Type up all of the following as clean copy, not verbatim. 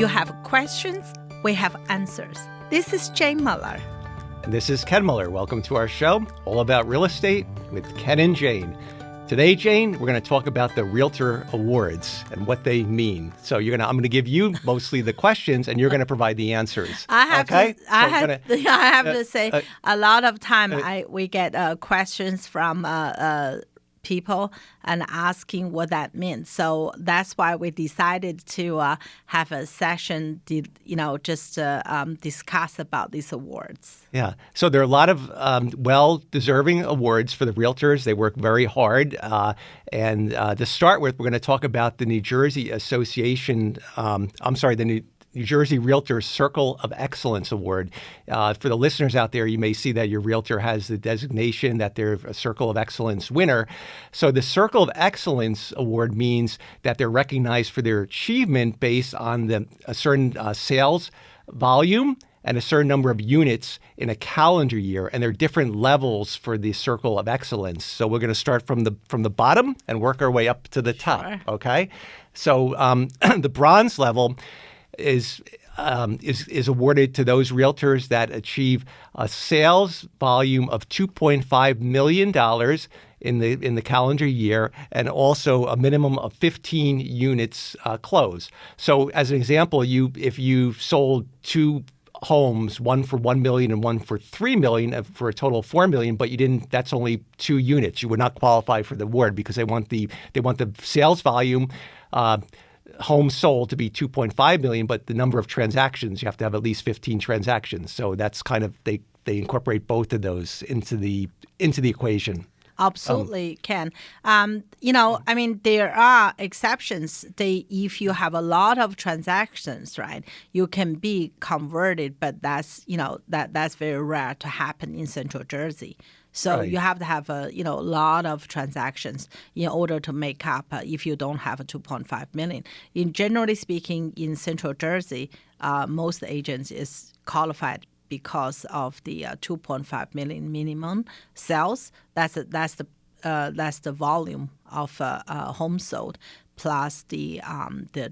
You have questions, we have answers. This is Jane Muller. And this is Ken Muller. Welcome to our show, all about real estate with Ken and Jane. Today, Jane, we're going to talk about the Realtor Awards and what they mean. So I'm going to give you mostly the questions, and you're going to provide the answers. I have to say, a lot of time we get questions from people and asking what that means. So that's why we decided to have a session, discuss about these awards. Yeah. So there are a lot of well-deserving awards for the realtors. They work very hard. And to start with, we're going to talk about the New Jersey Association, the New Jersey Realtor Circle of Excellence Award. For the listeners out there, you may see that your realtor has the designation that they're a Circle of Excellence winner. So the Circle of Excellence Award means that they're recognized for their achievement based on a certain sales volume and a certain number of units in a calendar year. And there are different levels for the Circle of Excellence. So we're going to start from the bottom and work our way up to the top. Sure. Okay? So the bronze level is awarded to those realtors that achieve a sales volume of $2.5 million in the calendar year, and also a minimum of 15 units closed. So, as an example, if you sold two homes, one for $1 million and one for $3 million, for a total of $4 million, but you didn't. That's only 2 units. You would not qualify for the award because they want the sales volume. Homes sold to be 2.5 million, but the number of transactions, you have to have at least 15 transactions. So that's kind of, they incorporate both of those into the equation. Absolutely, Ken. There are exceptions. If you have a lot of transactions, right, you can be converted, but that's very rare to happen in Central Jersey. So Right. You have to have a lot of transactions in order to make up if you don't have a 2.5 million. Generally speaking, in Central Jersey, most agents is qualified because of the 2.5 million minimum sales. That's the volume of homes sold plus the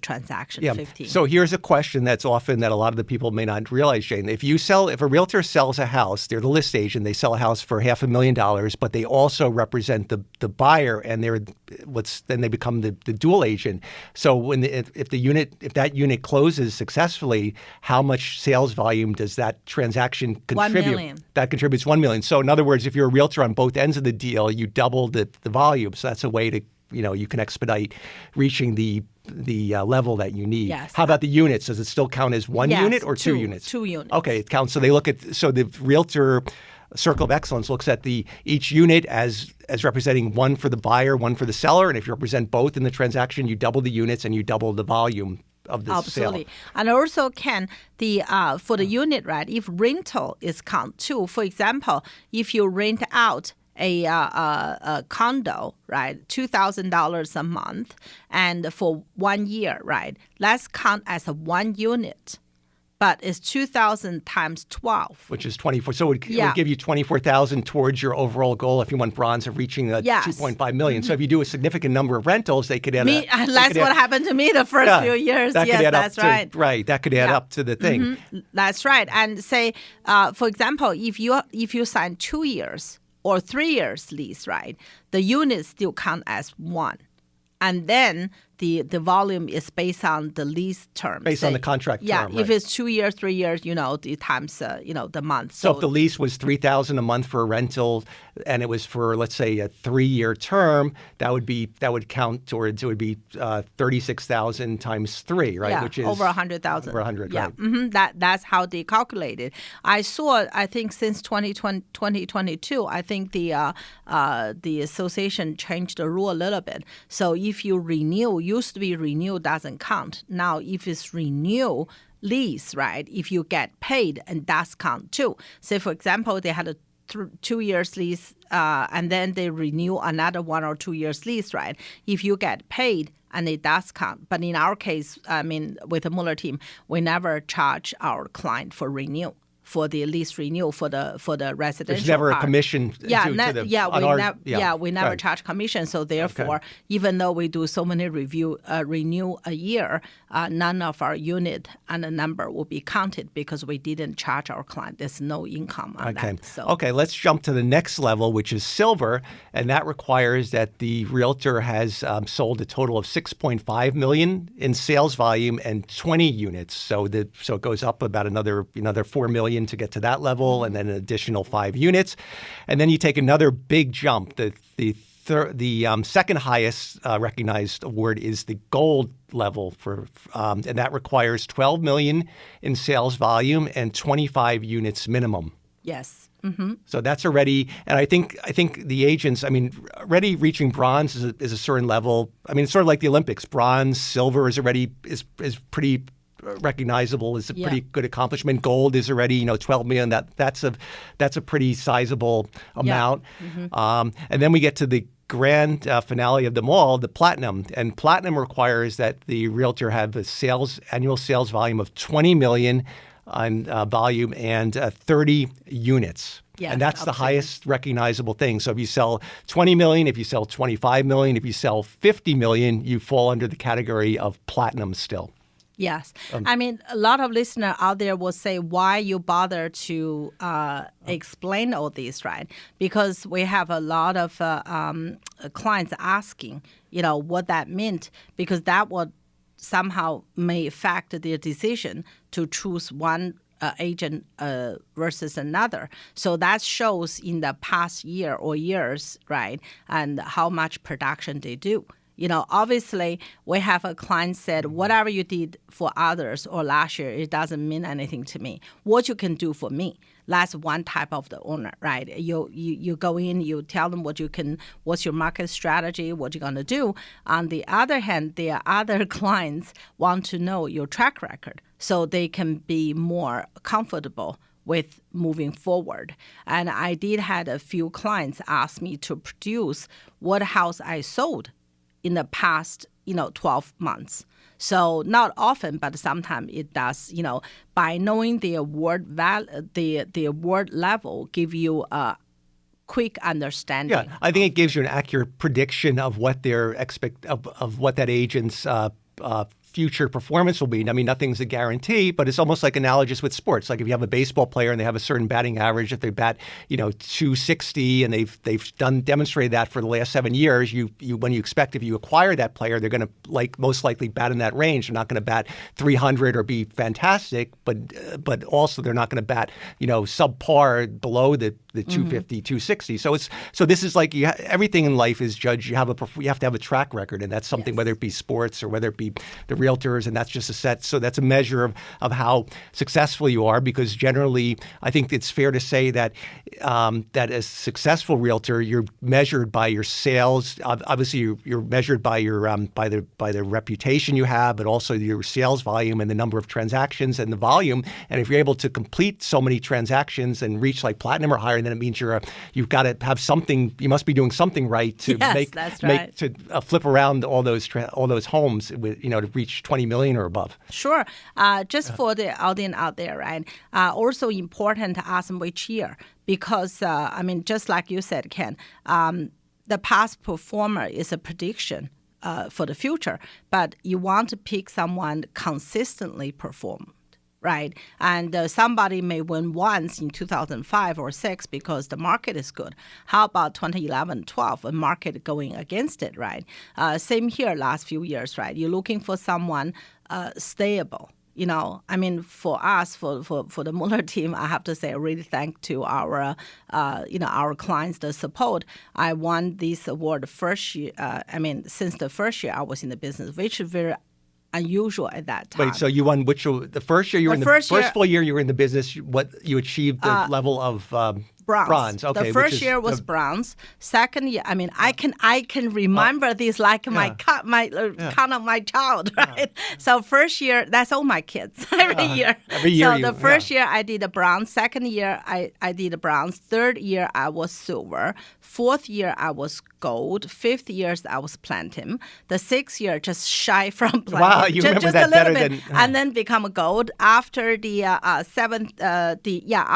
transaction. Yeah. 15. So here's a question that's often that a lot of the people may not realize, Jane. If a realtor sells a house, they're the list agent, they sell a house for $500,000, but they also represent the buyer, and then they become the dual agent. So if that unit closes successfully, how much sales volume does that transaction contribute? 1 million. That contributes 1 million. So in other words, if you're a realtor on both ends of the deal, you double the volume. So that's a way to you can expedite reaching the level that you need. Yes. How about the units? Does it still count as one unit or two units? 2 units. Okay, it counts. So the Realtor Circle of Excellence looks at each unit as representing one for the buyer, one for the seller, and if you represent both in the transaction, you double the units and you double the volume of the Absolutely. sale. And also, Ken, for the unit, right, if rental is count too, for example, if you rent out a condo, right, $2,000 a month, and for 1 year, right, let's count as a 1 unit, but it's 2,000 times 12. Which is 24. So it would give you 24,000 towards your overall goal if you want bronze of reaching the 2.5 million. Mm-hmm. So if you do a significant number of rentals, they could add that's what happened to me the first few years. Yes, that's right. Right. That could add up to the thing. Mm-hmm. That's right. And say, for example, if you sign 2 years or 3 years lease, right, the units still count as one. And then the volume is based on the lease term. Based on the contract term, right. If it's 2 years, 3 years, the times, the month. So if the lease was $3,000 a month for a rental and it was for, let's say, a 3-year term, that would count towards, it would be 36,000 times 3, right? Yeah, which is over 100,000. Over 100, yeah. right. Mm-hmm. That's how they calculate it. I think since 2022, I think the association changed the rule a little bit. So if you used to be renew doesn't count. Now, if it's renew lease, right, if you get paid, and that's count too. Say, for example, they had a 2 years lease and then they renew another 1 or 2 years lease, right? If you get paid, and it does count. But in our case, with the Muller team, we never charge our client for renew. for the lease renewal for the residential. There's never part. a commission. We never charge commission. So therefore, even though we do so many renew a year, none of our unit and the number will be counted because we didn't charge our client. There's no income on that. So. Okay, let's jump to the next level, which is silver, and that requires that the realtor has sold a total of $6.5 million in sales volume and 20 units. So it goes up about another $4 million to get to that level, and then an additional 5 units, and then you take another big jump. The second highest recognized award is the gold level and that requires $12 million in sales volume and 25 units minimum. Yes. Mm-hmm. So that's already, and I think the agents, already reaching bronze is a certain level. It's sort of like the Olympics. Bronze, silver is already is pretty recognizable. Is a pretty good accomplishment. Gold is already $12 million. That's a pretty sizable amount. Yeah. Mm-hmm. And then we get to the grand finale of them all, the platinum. And platinum requires that the realtor have a annual sales volume of 20 million on volume and 30 units. Yes, and that's the highest recognizable thing. So if you sell 20 million, if you sell 25 million, if you sell 50 million, you fall under the category of platinum still. Yes. A lot of listeners out there will say, why you bother to explain all this, right? Because we have a lot of clients asking, what that meant, because that would somehow may affect their decision to choose one agent versus another. So that shows in the past year or years, right, and how much production they do. Obviously, we have a client said, whatever you did for others or last year, it doesn't mean anything to me. What you can do for me. That's one type of the owner, right? You go in, you tell them what's your market strategy, what you're going to do. On the other hand, there are other clients want to know your track record so they can be more comfortable with moving forward. And I did had a few clients ask me to produce what house I sold in the past, 12 months. So not often, but sometimes it does, by knowing the award the award level give you a quick understanding. Yeah, I think it gives you an accurate prediction of what their of what that agent's future performance will be. Nothing's a guarantee, but it's almost like analogous with sports. Like if you have a baseball player and they have a certain batting average, if they bat, 260 and they've demonstrated that for the last 7 years, when you expect if you acquire that player, they're going to most likely bat in that range. They're not going to bat 300 or be fantastic, but also they're not going to bat, subpar below the 250, 260. So this is like everything in life is judged. You have to have a track record, and that's something, whether it be sports or whether it be the realtors, and that's just a set. So that's a measure of how successful you are, because generally, I think it's fair to say that that as a successful realtor, you're measured by your sales. Obviously, you're measured by your by the reputation you have, but also your sales volume and the number of transactions and the volume. And if you're able to complete so many transactions and reach like platinum or higher, then it means you've got to have something. You must be doing something right to flip around all those homes with to reach 20 million or above. Sure. Just for the audience out there, right? Also important to ask them which year, because just like you said, Ken, the past performer is a prediction for the future, but you want to pick someone consistently perform. Right. And somebody may win once in 2005 or 6 because the market is good. How about 2011, 12, a market going against it, right? Same here last few years, right? You're looking for someone stable. For us, for the Mueller team, I have to say, I really thank to our, our clients, the support. I won this award first year. Since the first year I was in the business, which is very unusual at that time. Wait, so you won the first year you were in the first full year you were in the business? What you achieved the level of bronze. Bronze, okay. The first year was bronze. Second year, I mean, I can remember this like my count of my child, right? So first year, that's all my kids every year. Every year. So the first year I did a bronze. Second year I did a bronze. Third year I was silver. Fourth year I was gold. Fifth year I was platinum. The sixth year just shy from platinum. Wow, you remember just that a little better bit, than and then become a gold. After the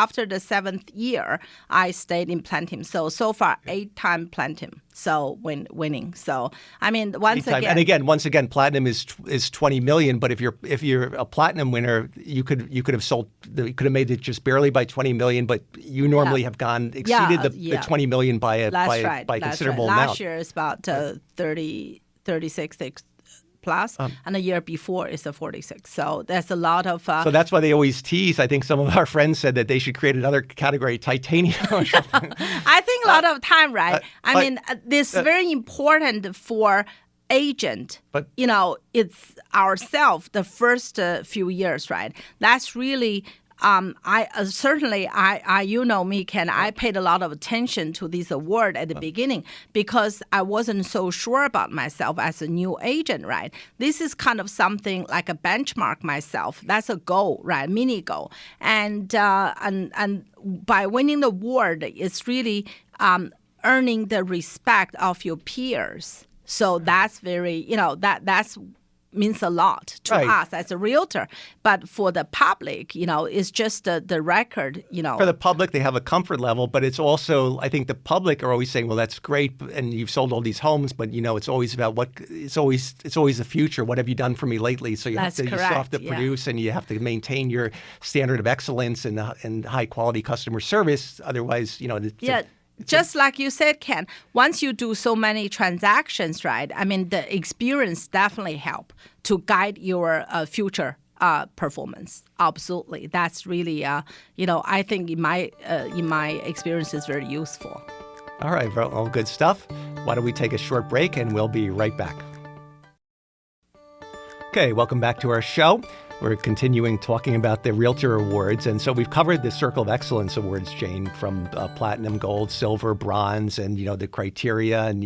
after the seventh year, I stayed in platinum. So far 8-time platinum. So winning. So I mean, once again, platinum is 20 million. But if you're a platinum winner, you could have made it just barely by 20 million. But you normally have exceeded the 20 million by a considerable amount. Last year is about 36 plus, and the year before is a 46. So there's a lot of. So that's why they always tease. I think some of our friends said that they should create another category, titanium or something. I think a lot of time, right? I mean, this is very important for agent. But it's ourselves the first few years, right? That's really. I certainly, you know me, Ken, I paid a lot of attention to this award at the beginning because I wasn't so sure about myself as a new agent, right? This is kind of something like a benchmark myself. That's a goal, right? Mini goal. And by winning the award, it's really earning the respect of your peers. So that's very, that's means a lot to us as a realtor. But for the public, it's just the record, For the public, they have a comfort level, but it's also, I think the public are always saying, well, that's great, and you've sold all these homes, but, it's always about it's always the future. What have you done for me lately? So you still have to produce, and you have to maintain your standard of excellence and high quality customer service. Otherwise, just like you said, Ken, once you do so many transactions, right? I mean, the experience definitely help to guide your future performance. Absolutely, that's really, I think in my experience is very useful. All right, well, all good stuff. Why don't we take a short break and we'll be right back. Okay, welcome back to our show. We're continuing talking about the Realtor Awards. And so we've covered the Circle of Excellence Awards, Jane, from platinum, gold, silver, bronze, and, the criteria and,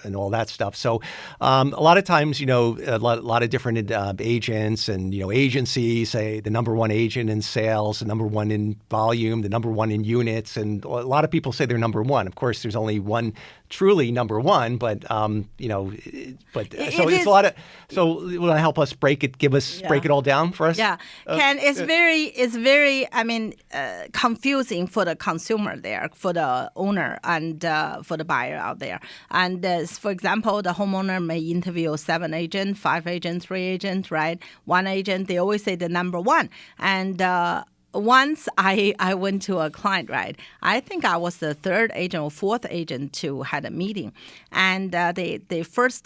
and all that stuff. So a lot of times, a lot of different agents and, agencies say the number one agent in sales, the number one in volume, the number one in units. And a lot of people say they're number one. Of course, there's only one truly number one, but it's a lot of. So will that help us break it all down for us? Yeah, Ken, it's very confusing for the consumer there, for the owner and for the buyer out there. And for example, the homeowner may interview 7 agents, 5 agents, 3 agents, right? 1 agent, they always say the number one. And once I went to a client, right? I think I was the 3rd agent or 4th agent to had a meeting. And they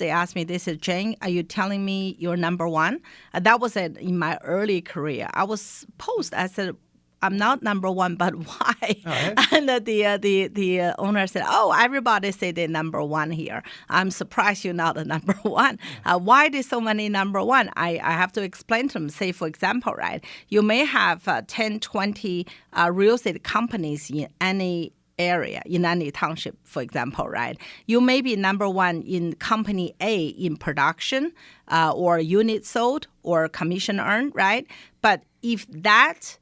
asked me, they said, Jane, are you telling me you're number one? That was in my early career. I was posed. I said, I'm not number one, but why? Right. And the owner said, oh, everybody say they're number one here. I'm surprised you're not a number one. Why there's so many number one? I have to explain to them. Say, for example, right, you may have 10, 20 real estate companies in any area, in any township, for example, right? You may be number one in company A in production or unit sold or commission earned, right? But if that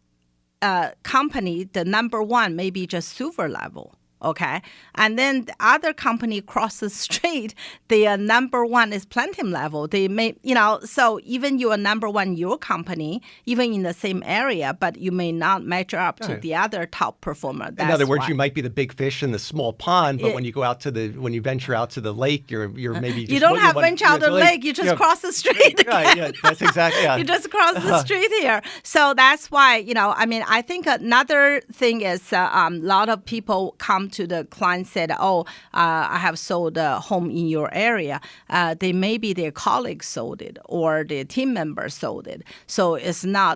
company, the number one may be just silver level, okay? And then the other company across the street, the number one is platinum level. They may, so even you are number one in your company, even in the same area, but you may not measure up to the other top performer. In other words, you might be the big fish in the small pond, but when you go out when you venture out to the lake, you're maybe just... You don't have venture out to the lake, you just cross the street. Right, yeah, that's exactly, yeah. You just cross the street here. So that's why, I think another thing is a lot of people come to the client said, I have sold a home in your area. Maybe their colleagues sold it or their team members sold it. So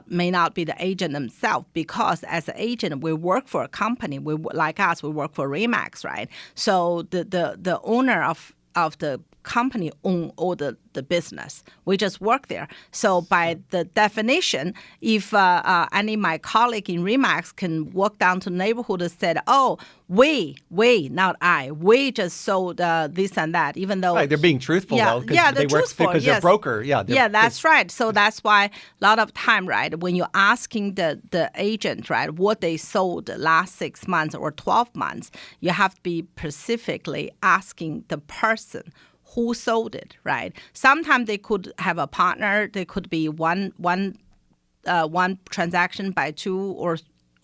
may not be the agent themselves, because as an agent, we work for a company. We work for Remax, right? So the owner of the company own all the the business. We just work there. So by the definition, if any of my colleague in Remax can walk down to the neighborhood and said, oh, we, not I, we just sold this and that, even though... Right, they're being truthful, though, because they work because they're a broker. Yeah, that's right. So that's why a lot of time, right, when you're asking the agent, right, what they sold the last 6 months or 12 months, you have to be specifically asking the person who sold it, right? Sometimes they could have a partner. They could be one transaction by two or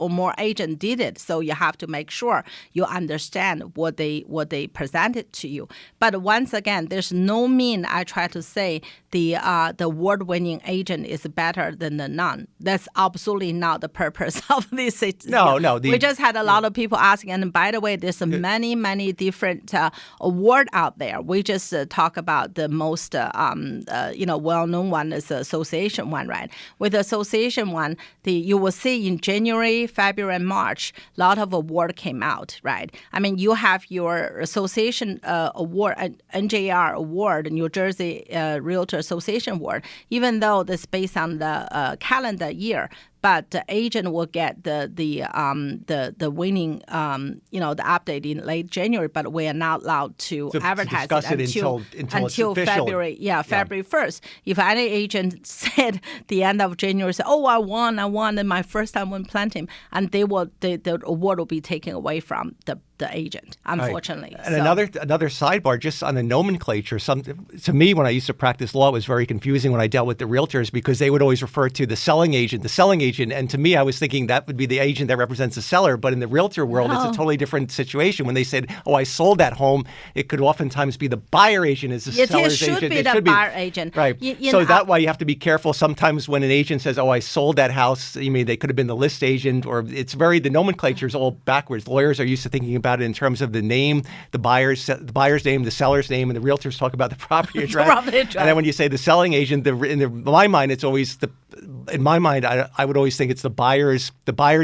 more agent did it. So you have to make sure you understand what they presented to you. But once again, there's no mean I try to say the award-winning agent is better than the none. That's absolutely not the purpose of this. No. We just had a lot of people asking. And by the way, there's many different award out there. We just talk about the most well-known one is the association one, right? With the association one, you will see in January, February, and March, a lot of award came out, right? I mean, you have your association award, NJR award, New Jersey Realtor Association award, even though that's based on the calendar year. But the agent will get the winning, the update in late January. But we are not allowed to advertise it until February. February 1st. If any agent said the end of January, say, "Oh, I won, and my first time win planting," and the award will be taken away from the agent, unfortunately. Right. And another sidebar, just on the nomenclature. To me, when I used to practice law, it was very confusing when I dealt with the realtors because they would always refer to the selling agent. And to me, I was thinking that would be the agent that represents the seller. But in the realtor world, it's a totally different situation. When they said, "Oh, I sold that home," it could oftentimes be the buyer agent is the seller's agent. It should be the buyer agent. Right. So that's why you have to be careful. Sometimes when an agent says, "Oh, I sold that house," you mean they could have been the list agent, or the nomenclature is all backwards. Lawyers are used to thinking about it in terms of the name, the buyer's name, the seller's name, and the realtors talk about the property address. And then when you say the selling agent, in my mind, it's always in my mind, I would always think it's the buyer's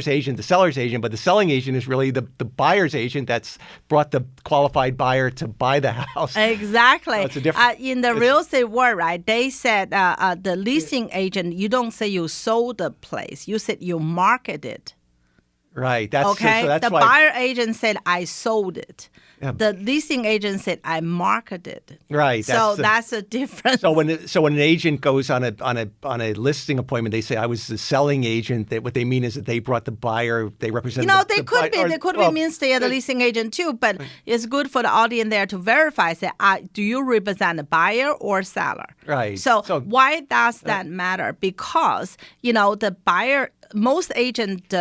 agent, the seller's agent, but the selling agent is really the buyer's agent that's brought the qualified buyer to buy the house. Exactly. So it's in the real estate world, right, they said the leasing agent, you don't say you sold the place, you said you marketed. Right. That's okay. So that's the why buyer agent said I sold it. Yeah. The leasing agent said I marketed. Right. That's a difference. So when an agent goes on a listing appointment, they say I was the selling agent. That what they mean is that they brought the buyer. They represent. They could means they are the leasing agent too. But it's good for the audience there to verify. Say, do you represent the buyer or seller? Right. So why does that matter? Because the buyer. Most agents,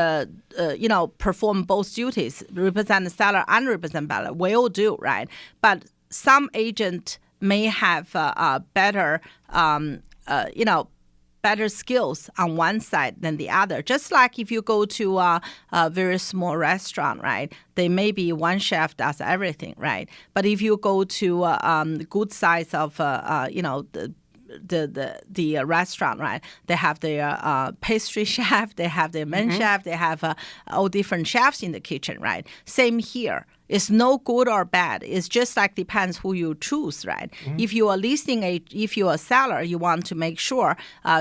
perform both duties, represent the seller and represent buyer. We all do, right? But some agent may have better, better skills on one side than the other. Just like if you go to a very small restaurant, right? They may be one chef does everything, right? But if you go to good size of, the restaurant, right? They have their pastry chef, they have their main chef, they have all different chefs in the kitchen, right? Same here. It's no good or bad. It's just like depends who you choose, right? If you are if you are a seller, you want to make sure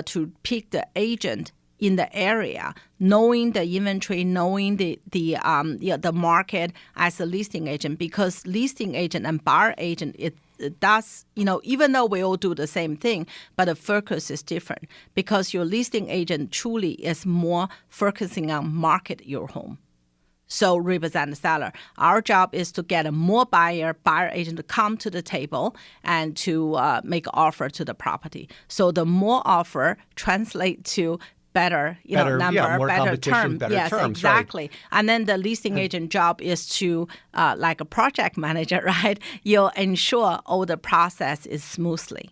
to pick the agent in the area, knowing the inventory, knowing the market as a listing agent, because listing agent and buyer agent, it does, even though we all do the same thing, but the focus is different because your listing agent truly is more focusing on market your home. So represent the seller. Our job is to get a more buyer agent to come to the table and to make offer to the property. So the more offer translate to better number, more better term. Better terms, exactly. Right. And then the listing agent job is to, like a project manager, right? You'll ensure all the process is smoothly.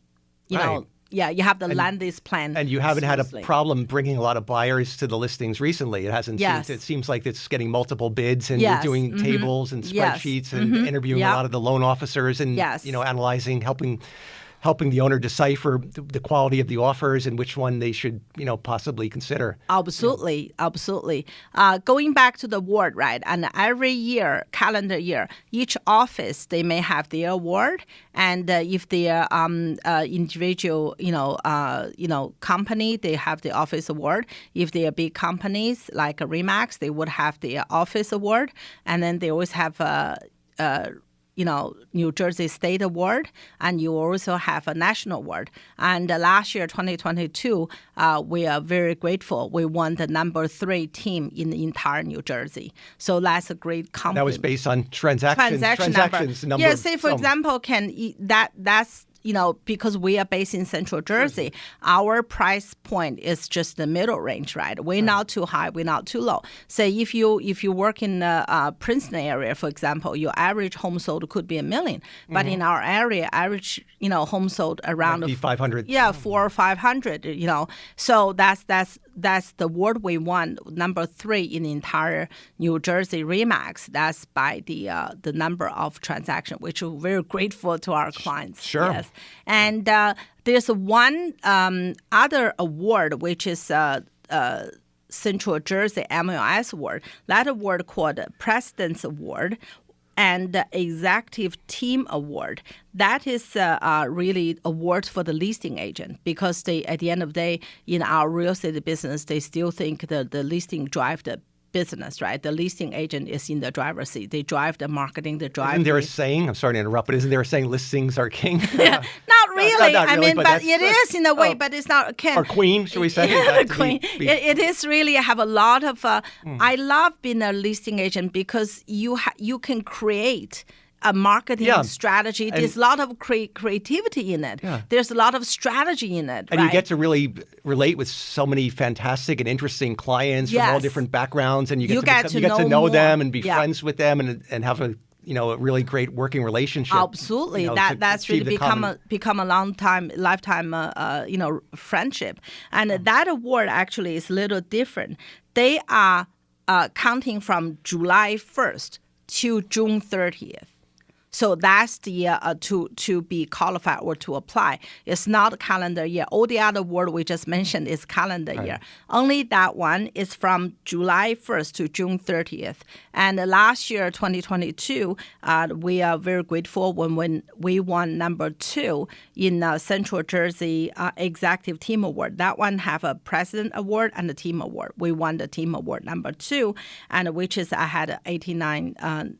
You have the land lease plan. And you haven't smoothly. had a problem bringing a lot of buyers to the listings recently. It hasn't. Yes. It seems like it's getting multiple bids, and you're doing tables and spreadsheets and interviewing a lot of the loan officers and analyzing, helping helping the owner decipher the quality of the offers and which one they should, possibly consider. Absolutely, absolutely. Going back to the award, right? And every year, calendar year, each office they may have their award, and if they're individual, company, they have the office award. If they are big companies like Remax, they would have the office award, and then they always have New Jersey State Award, and you also have a national award. And last year, 2022, we are very grateful. We won the number 3 team in the entire New Jersey. So that's a great compliment. That was based on transactions number. Yeah, say for example, that's because we are based in Central Jersey, our price point is just the middle range, right? We're not too high, we're not too low. Say if you work in the Princeton area, for example, your average home sold could be $1 million, but in our area, average home sold around 500. Yeah, 400 or 500. So that's the award we won, number 3 in the entire New Jersey Remax. That's by the number of transactions, which we're very grateful to our clients. Sure. Yes. And there's one other award, which is Central Jersey MLS Award. That award called President's Award and the Executive Team Award. That is really awards for the listing agent, because they, at the end of the day, in our real estate business, they still think the listing drive the business, right? The listing agent is in the driver's seat. They drive the marketing, they drive. Isn't there a saying? I'm sorry to interrupt, but isn't there a saying, listings are king? Not really. Not I really, mean, but it that's is in a way, but it's not king. Or queen, should we say? Yeah, the queen. It is really have a lot of. I love being a listing agent because you can create a marketing strategy. There's a lot of creativity in it. Yeah. There's a lot of strategy in it. And you get to really relate with so many fantastic and interesting clients from all different backgrounds, and you get to know them and be friends with them and have a really great working relationship. Absolutely, that's really become a lifetime friendship. And that award actually is a little different. They are counting from July 1st to June 30th. So that's the to be qualified or to apply. It's not calendar year. All the other word we just mentioned is calendar year. Only that one is from July 1st to June 30th. And last year, 2022, we are very grateful when we won number 2 in Central Jersey Executive Team Award. That one have a President Award and a Team Award. We won the Team Award number 2, and which is I had 89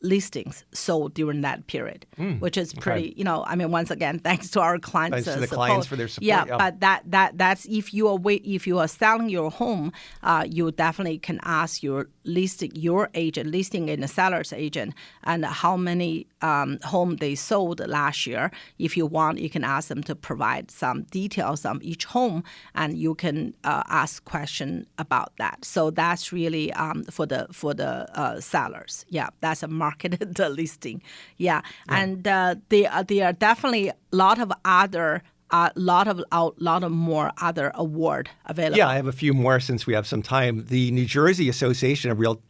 listings sold during that period, which is pretty, once again, thanks to our clients. Thanks to the clients for their support. Yeah, but that's if you are selling your home, you definitely can ask your agent, listing and the seller's agent, and how many home they sold last year. If you want, you can ask them to provide some details on each home, and you can ask question about that. So that's really for the sellers. Yeah, that's a marketed listing. Yeah. And there are definitely a lot of more other award available. Yeah, I have a few more since we have some time. The New Jersey Association of Realtors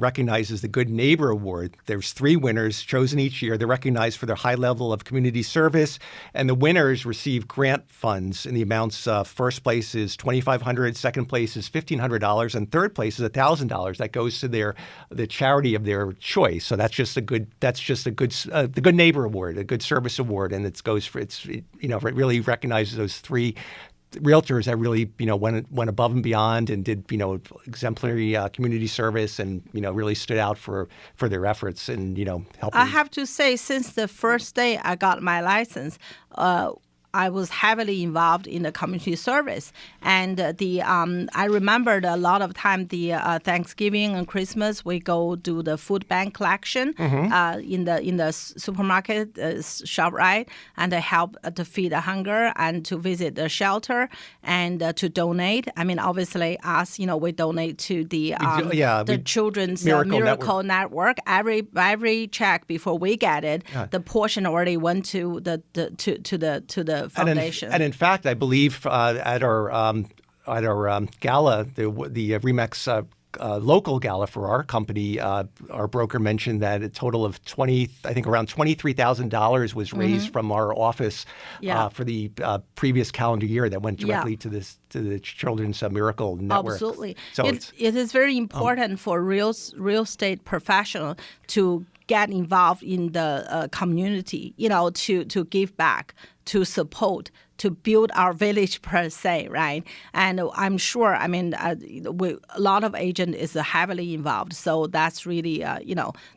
recognizes the Good Neighbor Award. There's 3 winners chosen each year. They're recognized for their high level of community service, and the winners receive grant funds in the amounts. First place is $2,500, second place is $1,500, and third place is $1,000. That goes to the charity of their choice. So that's just the Good Neighbor Award, a good service award, and it really recognizes those 3 realtors that really, went above and beyond and did, exemplary community service and, really stood out for their efforts and, helping. I have to say, since the first day I got my license, I was heavily involved in the community service, and I remembered a lot of time the Thanksgiving and Christmas we go do the food bank collection in the supermarket shop, right, and to help to feed the hunger and to visit the shelter and to donate. I mean, obviously us, we donate to the Children's Miracle Network. Every check before we get it, the portion already went to the foundation. And in fact, I believe at our gala, the Remax local gala for our company, our broker mentioned that a total of around $23,000 was raised from our office for the previous calendar year that went directly to the Children's Miracle Network. Absolutely. So it is very important for real estate professional to get involved in the community, to give back, to support, to build our village per se, right? And I'm sure, a lot of agent is heavily involved. So that's really,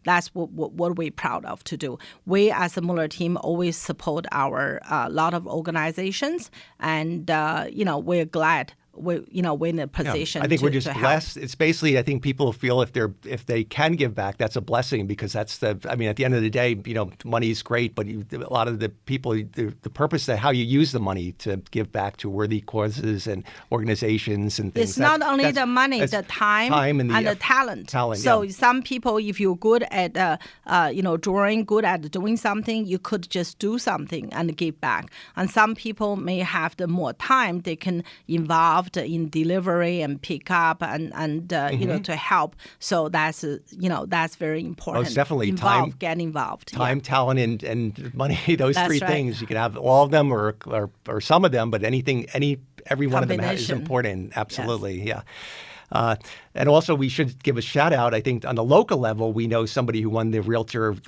that's what we're proud of to do. We as a Mueller team always support our lot of organizations, and, we're glad we're in a position. I think we're just to blessed. help. It's basically, I think people feel if they can give back, that's a blessing, because at the end of the day, money is great, but a lot of the people, the purpose of how you use the money to give back to worthy causes and organizations and things. It's not only the money, the time and the talent. So some people, if you're good at drawing, good at doing something, you could just do something and give back. And some people may have the more time, they can involve in delivery and pick up and to help. So that's very important. Most definitely. Get involved. Time, talent, and money. Those That's three right. things. You can have all of them or some of them, but every one of them is Combination. important. Absolutely. Yes. Yeah. And also, we should give a shout out. I think on the local level, we know somebody who won the Realtor of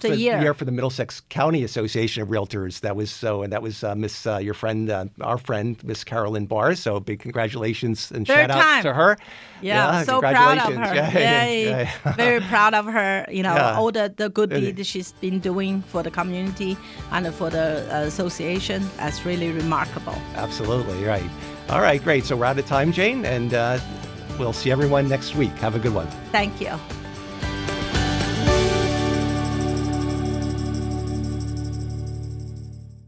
the year for the Middlesex County Association of Realtors. That was Miss your friend, our friend, Miss Carolyn Barr. So big congratulations and shout out to her. Yeah, so proud of her. Yay. Very proud of her. All the good deeds she's been doing for the community and for the association. That's really remarkable. Absolutely right. All right, great. So we're out of time, Jane, and we'll see everyone next week. Have a good one. Thank you.